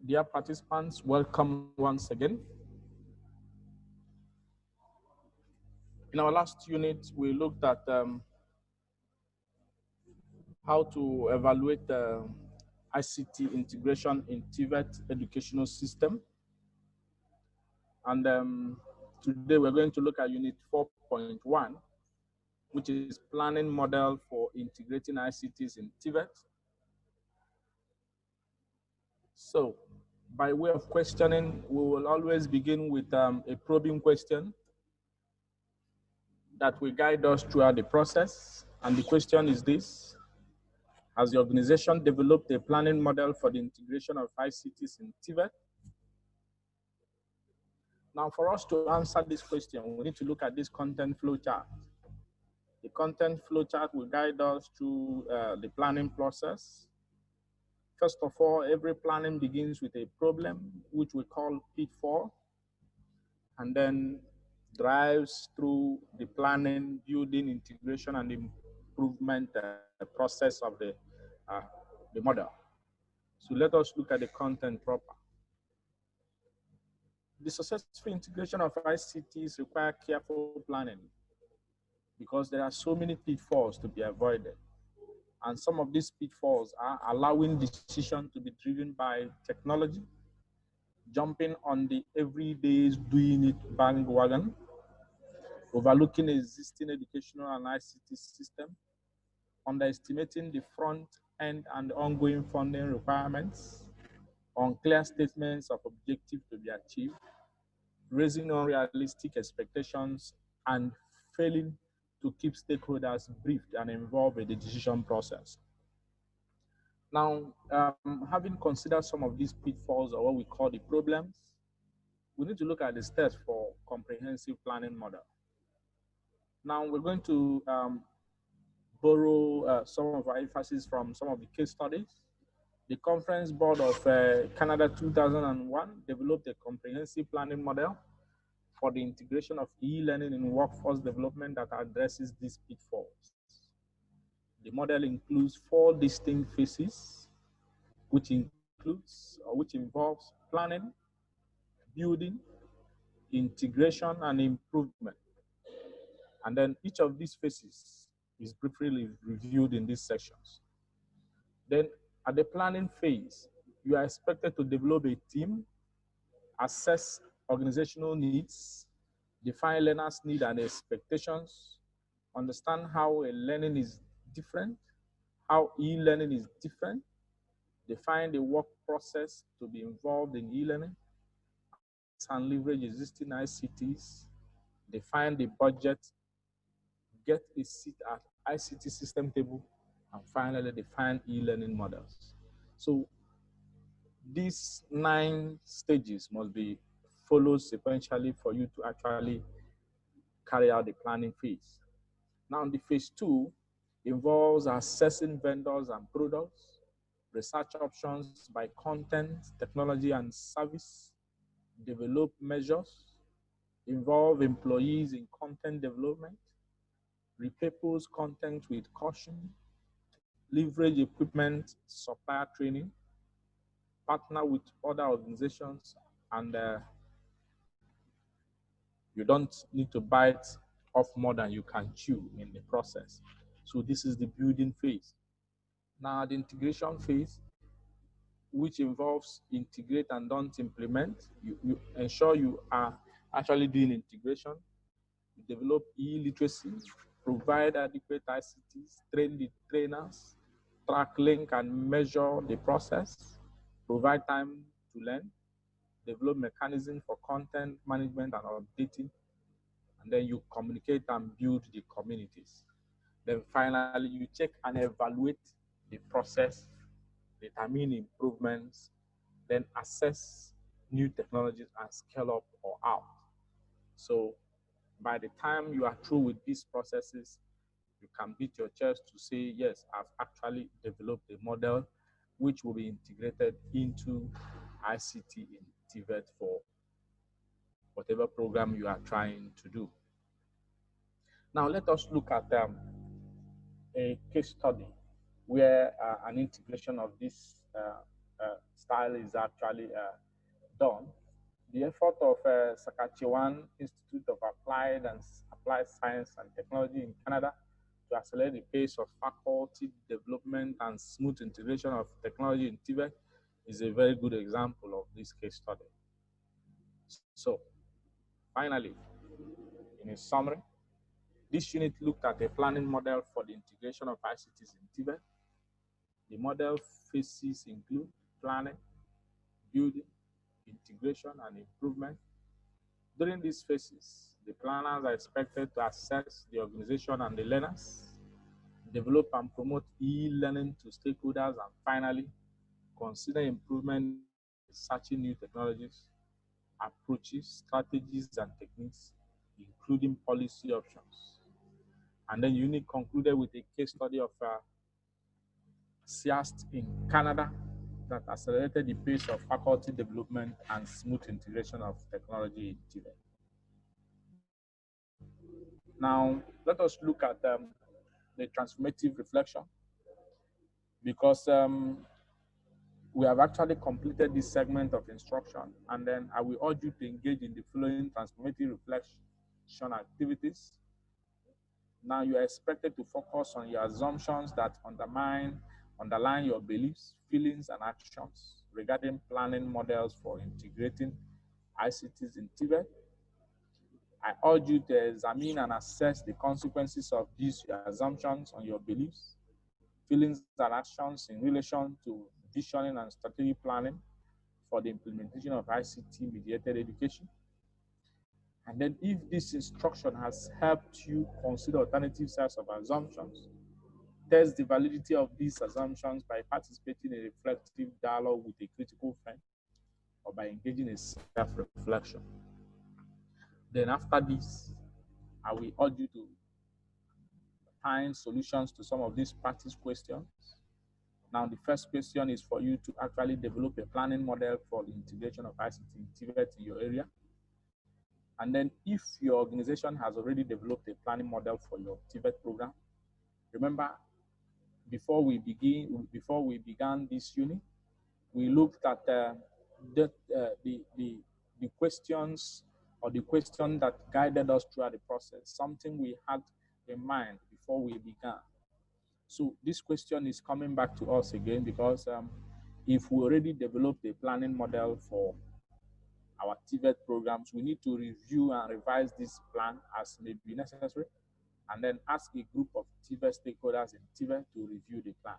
Dear participants, welcome once again. In our last unit, we looked at how to evaluate ICT integration in TVET educational system. And today we're going to look at unit 4.1, which is planning model for integrating ICTs in TVET. So by way of questioning, we will always begin with a probing question that will guide us throughout the process. And the question is this: has the organization developed a planning model for the integration of ICTs in TVET? Now, for us to answer this question, we need to look at this content flow chart. The content flow chart will guide us through the planning process. First of all, every planning begins with a problem, which we call pitfall, and then drives through the planning, building, integration, and improvement process of the model. So let us look at the content proper. The successful integration of ICTs require careful planning because there are so many pitfalls to be avoided. And some of these pitfalls are allowing decision to be driven by technology, jumping on the everyday's doing it bandwagon, overlooking existing educational and ICT system, underestimating the front end and ongoing funding requirements, unclear statements of objectives to be achieved, raising unrealistic expectations, and failing to keep stakeholders briefed and involved in the decision process. Now, having considered some of these pitfalls, or what we call the problems, we need to look at the steps for comprehensive planning model. Now, we're going to borrow some of our emphasis from some of the case studies. The Conference Board of Canada 2001 developed a comprehensive planning model for the integration of e-learning in workforce development that addresses these pitfalls. The model includes 4 distinct phases, which involves planning, building, integration, and improvement. And then each of these phases is briefly reviewed in these sections. Then at the planning phase, you are expected to develop a team, assess organizational needs, define learners' needs and expectations, understand how a learning is different, how e-learning is different, define the work process to be involved in e-learning, and leverage existing ICTs, define the budget, get a seat at ICT system table, and finally define e-learning models. So these 9 stages must be followed sequentially for you to actually carry out the planning phase. Now, the phase 2 involves assessing vendors and products, research options by content, technology, and service, develop measures, involve employees in content development, repurpose content with caution, leverage equipment, supplier training, partner with other organizations, and you don't need to bite off more than you can chew in the process. So this is the building phase. Now the integration phase, which involves integrate and don't implement, you ensure you are actually doing integration, you develop e-literacy, provide adequate ICTs, train the trainers, track, link, and measure the process, provide time to learn, develop mechanism for content management and updating, and then you communicate and build the communities. Then finally, you check and evaluate the process, determine improvements, then assess new technologies and scale up or out. So by the time you are through with these processes, you can beat your chest to say, yes, I've actually developed a model which will be integrated into ICT in TVET for whatever program you are trying to do. Now let us look at a case study where an integration of this style is actually done. The effort of Saskatchewan Institute of Applied Science and Technology in Canada to accelerate the pace of faculty development and smooth integration of technology in TVET is a very good example of this case study. So, finally, in a summary, this unit looked at a planning model for the integration of ICTs in TVET. The model phases include planning, building, integration, and improvement. During these phases, the planners are expected to assess the organization and the learners, develop and promote e-learning to stakeholders, and finally, consider improvement in researching new technologies, approaches, strategies, and techniques, including policy options. And then unit concluded with a case study of CIAST in Canada that accelerated the pace of faculty development and smooth integration of technology in TVET. Now, let us look at the transformative reflection, because we have actually completed this segment of instruction, and then I will urge you to engage in the following transformative reflection activities. Now, you are expected to focus on your assumptions that underline your beliefs, feelings, and actions regarding planning models for integrating ICTs in TVET. I urge you to examine and assess the consequences of these assumptions on your beliefs, feelings, and actions in relation to visioning and strategic planning for the implementation of ICT-mediated education. And then if this instruction has helped you consider alternative sets of assumptions, test the validity of these assumptions by participating in a reflective dialogue with a critical friend or by engaging in self-reflection. Then after this, I will urge you to find solutions to some of these practice questions. Now, the first question is for you to actually develop a planning model for the integration of ICT in TVET in your area. And then if your organization has already developed a planning model for your TVET program, remember, before we began this unit, we looked at the questions, or the question that guided us throughout the process, something we had in mind before we began. So this question is coming back to us again, because if we already developed a planning model for our TVET programs, we need to review and revise this plan as may be necessary, and then ask a group of TVET stakeholders in TVET to review the plan.